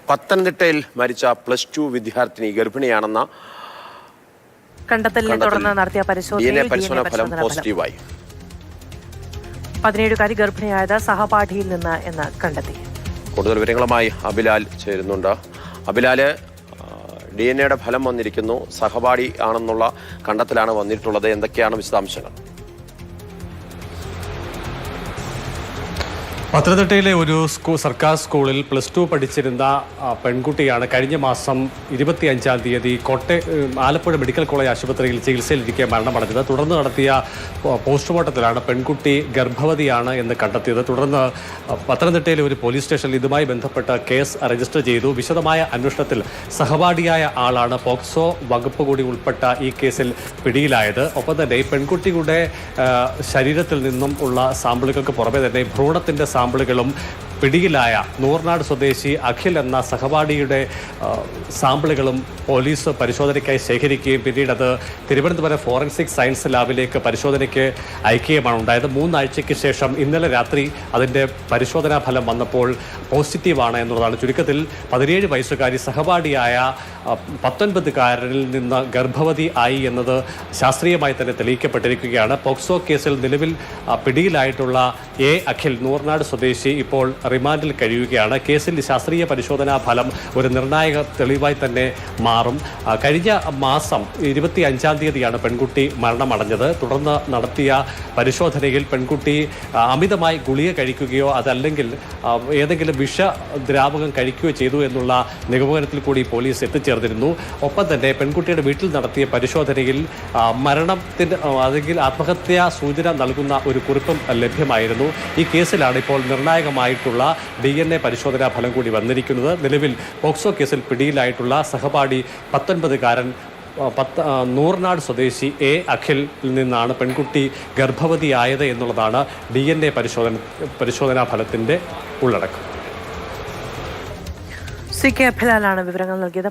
പത്തനംതിട്ടയിൽ മരിച്ച +2 വിദ്യാർത്ഥിനി ഗർഭിണിയാണെന്ന കണ്ടെത്തലിനെ തുടർന്ന് നടത്തിയ പരിശോധന ഫലം പോസിറ്റീവായി. 17-കാരി ഗർഭിണിയായത് സഹപാഠിയിൽ നിന്ന് എന്ന് കണ്ടെത്തി. കൂടുതൽ വിവരങ്ങളുമായി അബിലാൽ ചേരുന്നുണ്ട്. അബിലാല്, DNA ഫലം വന്നിരിക്കുന്നു. സഹപാഠി ആണെന്നുള്ള കണ്ടെത്തലാണ് വന്നിട്ടുള്ളത്. എന്തൊക്കെയാണ് വിശദാംശങ്ങൾ? പത്തനംതിട്ടയിലെ ഒരു സർക്കാർ സ്കൂളിൽ +2 പഠിച്ചിരുന്ന പെൺകുട്ടിയാണ് കഴിഞ്ഞ മാസം 25-ാം തീയതി ആലപ്പുഴ മെഡിക്കൽ കോളേജ് ആശുപത്രിയിൽ ചികിത്സയിലിരിക്കെ മരണമടഞ്ഞത്. തുടർന്ന് നടത്തിയ പോസ്റ്റ്മോർട്ടത്തിലാണ് പെൺകുട്ടി ഗർഭവതിയാണ് എന്ന് കണ്ടെത്തിയത്. തുടർന്ന് പത്തനംതിട്ടയിലെ ഒരു പോലീസ് സ്റ്റേഷനിൽ ഇതുമായി ബന്ധപ്പെട്ട കേസ് രജിസ്റ്റർ ചെയ്തു. വിശദമായ അന്വേഷണത്തിൽ സഹപാഠിയായ ആളാണ് പോക്സോ വകുപ്പ് കൂടി ഉൾപ്പെട്ട ഈ കേസിൽ പിടിയിലായത്. ഒപ്പം തന്നെ ഈ പെൺകുട്ടിയുടെ ശരീരത്തിൽ നിന്നും ഉള്ള സാമ്പിളുകൾക്ക് പുറമെ തന്നെ ഭ്രൂണത്തിൻ്റെ സാമ്പിളുകളും പിടിയിലായ നൂർനാട് സ്വദേശി അഖിൽ എന്ന സഹപാഠിയുടെ സാമ്പിളുകളും പോലീസ് പരിശോധനയ്ക്കായി ശേഖരിക്കുകയും പിന്നീട് അത് തിരുവനന്തപുരം ഫോറൻസിക് സയൻസ് ലാബിലേക്ക് പരിശോധനയ്ക്ക് അയക്കുകയുമാണ് ഉണ്ടായത്. 3 ആഴ്ചയ്ക്ക് ശേഷം ഇന്നലെ രാത്രി അതിൻ്റെ പരിശോധനാ ഫലം വന്നപ്പോൾ പോസിറ്റീവാണ് എന്നുള്ളതാണ്. ചുരുക്കത്തിൽ 17 വയസ്സുകാരി സഹപാഠിയായ 19-കാരനിൽ നിന്ന് ഗർഭവതി ആയി എന്നത് ശാസ്ത്രീയമായി തന്നെ തെളിയിക്കപ്പെട്ടിരിക്കുകയാണ്. പോക്സോ കേസിൽ നിലവിൽ പിടിയിലായിട്ടുള്ള അഖിൽ നൂർനാട് സ്വദേശി ഇപ്പോൾ റിമാൻഡിൽ കഴിയുകയാണ്. കേസിൽ ശാസ്ത്രീയ പരിശോധനാ ഫലം ഒരു നിർണായക തെളിവായി തന്നെ മാറും. കഴിഞ്ഞ മാസം 25-ാം തീയതിയാണ് പെൺകുട്ടി മരണമടഞ്ഞത്. തുടർന്ന് നടത്തിയ പരിശോധനയിൽ പെൺകുട്ടി അമിതമായി ഗുളിക കഴിക്കുകയോ അതല്ലെങ്കിൽ ഏതെങ്കിലും വിഷദ്രാവകം കഴിക്കുകയോ ചെയ്തു എന്നുള്ള നിഗമനത്തിൽ കൂടി പോലീസ് എത്തിച്ചേർന്നിരുന്നു. ഒപ്പം തന്നെ പെൺകുട്ടിയുടെ വീട്ടിൽ നടത്തിയ പരിശോധനയിൽ മരണത്തിൻ്റെ അല്ലെങ്കിൽ ആത്മഹത്യാ സൂചന നൽകുന്ന ഒരു കുറിപ്പും ലഭ്യമായിരുന്നു. ഈ കേസിലാണ് ഇപ്പോൾ നിർണായകമായിട്ടുള്ള DNA പരിശോധനാ ഫലം കൂടി വന്നിരിക്കുന്നത്. നിലവിൽ പോക്സോ കേസിൽ പിടിയിലായിട്ടുള്ള സഹപാഠി 19-കാരൻ നൂർനാട് സ്വദേശി അഖിലിൽ നിന്നാണ് പെൺകുട്ടി ഗർഭവതിയായത് എന്നുള്ളതാണ് DNA പരിശോധനാ ഫലത്തിൻ്റെ ഉള്ളടക്കം. CK അഭിലാലാണ് വിവരങ്ങൾ നൽകിയത്.